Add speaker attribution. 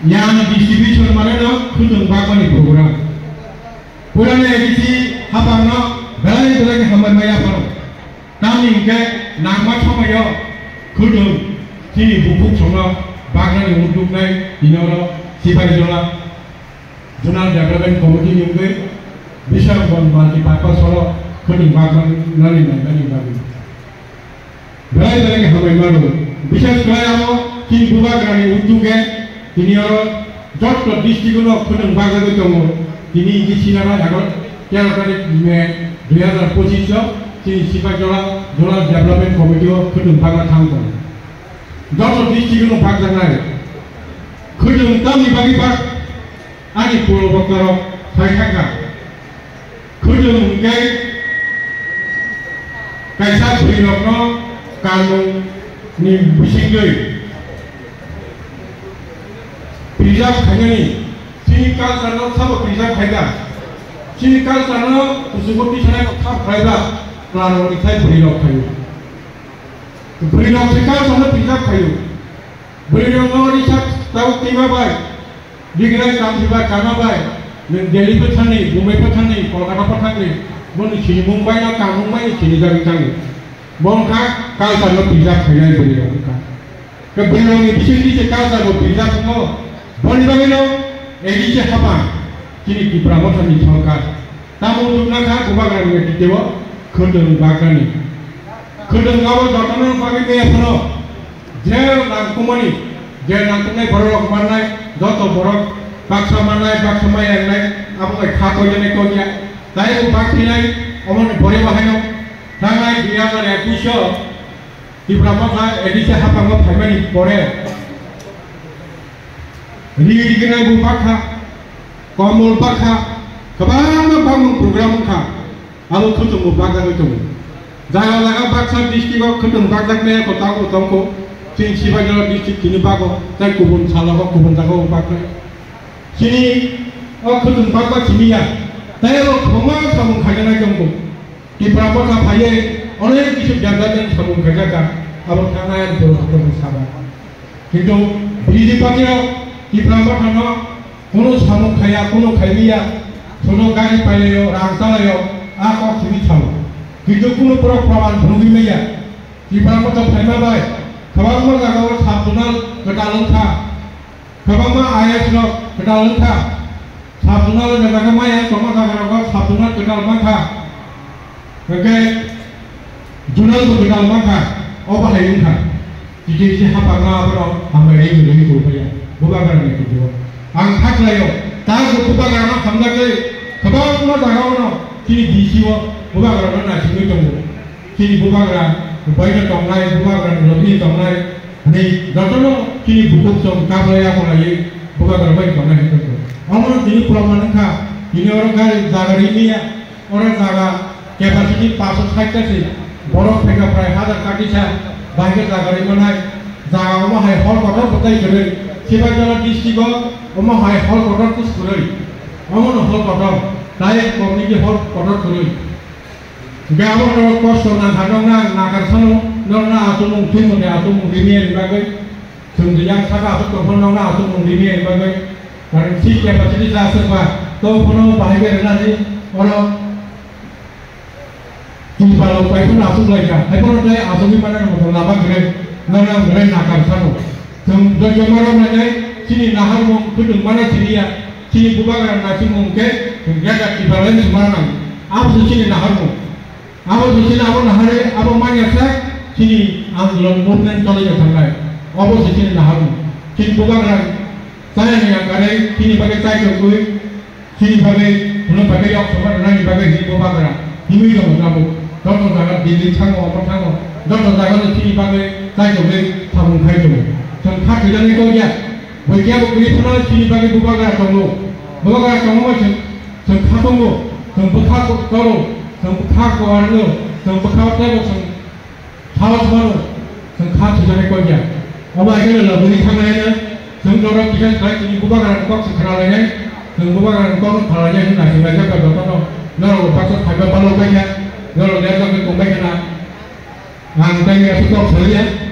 Speaker 1: yang distribution mana no kutung bagani program. Pulang edisi habang no belai hamai maya paro. Kami ke nama sama yo kutung sini bubuk sama bagani untuk naik dinoro sipai jola. Junal development committee nyungke bisa bon multi purpose solo kutung bagani nani nani bagi. Belai hamai maro. Bisa sekali amo kini bagani untuk ke ini orang jatuh district itu kuning bagai itu ini di sini ada yang kali 2025 sini siapa jola development committee kuning bagai tanggung jatuh district itu bagai naik kuning kami bagi pak ani pulau bakar saya kagak kuning kaisa beri lokno kanung ni bising preserve खाएंगे चीनी काल करना सब preserve खाएगा चीनी काल करना उसको पिछले को खाप खाएगा प्लान वाली खाए बड़ी लोग खाएं तो बड़ी लोग से काल करना preserve खाएं बड़ी लोग वाली सब ताऊ तीमा बाय डिग्री काम दिवा कामा बाय नों दिल्ली पे थाने मुंबई पे थाने कोलकाता पे थाने बोल चीनी मुंबई ना काम मुंबई चीनी जारी थाने बोल का काल करना preserve खाएं बड़ी लोग का तो बड़ी लोग ये पिछली से काल करना preserve को boni bagino edisi haba kini di pramotan di sarkar tamu untuk naga kubagan ngeti dewa kundung bagani kundung gawa jatana bagi me apno jel nang kumani jel nang kumai borok manai joto borok baksa mai yang nai apu kai khako jene ko ya tai u bakti nai omon bore bahano tangai dia ngare kusho di pramotan edisi haba ngo phaimani bore Ini dikenal bupaka, komol baka, kebanyakan bangun program ka, alu kutung bupaka itu. Jangan laga baksa distrik kutung baka ni kota ko tongko, sini siapa jalan distrik kini bako, tapi kubun salah kubun jago bupaka. Sini kutung baka sini ya, tapi kemana kamu kerja nak tongko? Di berapa kali orang kisah jaga dan kamu kerja kan, abang kangen berapa sabar. Itu beli pakai di Prambat hano kuno samuk kaya kuno kaya kuno gari payo rangsa layo ako kimi samu gitu kuno pro prawan bumi meya di Prambat to phema bai khabang ma lagaw sabtunal ketalung tha khabang ma ayat no ketalung tha sabtunal jaga ma ya toma lagaw sabtunal ketal ma tha kage junal ko ketal ma tha oba hayung tha jadi si hapa nga pro hamai ni ko paya bubagan itu juga. Angkat layo, tahu bubagan mana sampai ke, kebang mana tahu mana, kini disiwa bubagan mana sini tunggu, kini bubagan, banyak tonglai bubagan lebih tonglai, ni datang kini bukuk som kablaya apa lagi, bubagan banyak tonglai itu. Orang ini pulau mana kah? Ini orang kali jaga ini ya, orang jaga kapasiti pasal saja sih, borok mereka pernah ada kadisha, banyak jaga ini mana, jaga apa hai hal kotor betul jadi. Siapa jalan distrik omong hai hal kotor tu sekurang, omong hal kotor, naik komuniti hal kotor sekurang. Gak omong kos orang kadang nakar sano, orang atur mungkin mana atur mungkin ni bagai, sendirian sahaja atur kompon orang atur mungkin ni bagai. Karena siapa jadi jasa apa, tu pun bahaya nanti orang jumpa lupa itu langsung lagi. Hai pun ada atur ni mana orang lama gerai nakar sano. Jom orang mana sini nahar mung kudung mana sini ya sini bubagan nasi mungke jaga di bawah ini semana apa sini nahar mung apa sini apa nahar apa mana sah sini anggulan movement kalau yang sampai apa sini nahar mung sini bubagan saya ni yang kare sini bagai saya jauh sini bagai belum bagai yang semua orang bagai sini bubagan ini juga kamu doktor jaga di tanggo apa tanggo doktor jaga sini bagai saya jauh tamu kai jauh Tengah kerja ni kau dia, bagi aku beri pernah sini bagi bubagan tunggu macam tengah tunggu, tengah kau arlo, tengah tengok hawas baru, tengah kerja ni kau dia. Apa ini lah beri kau ni na, tengah orang kita saya sini bubagan kau sekarang ni, tengah bubagan kau kalanya ni nasi macam kau doktor, nol pasal kau balu kaya, nol dia kau kumbai kena, angkai ni aku kau selian.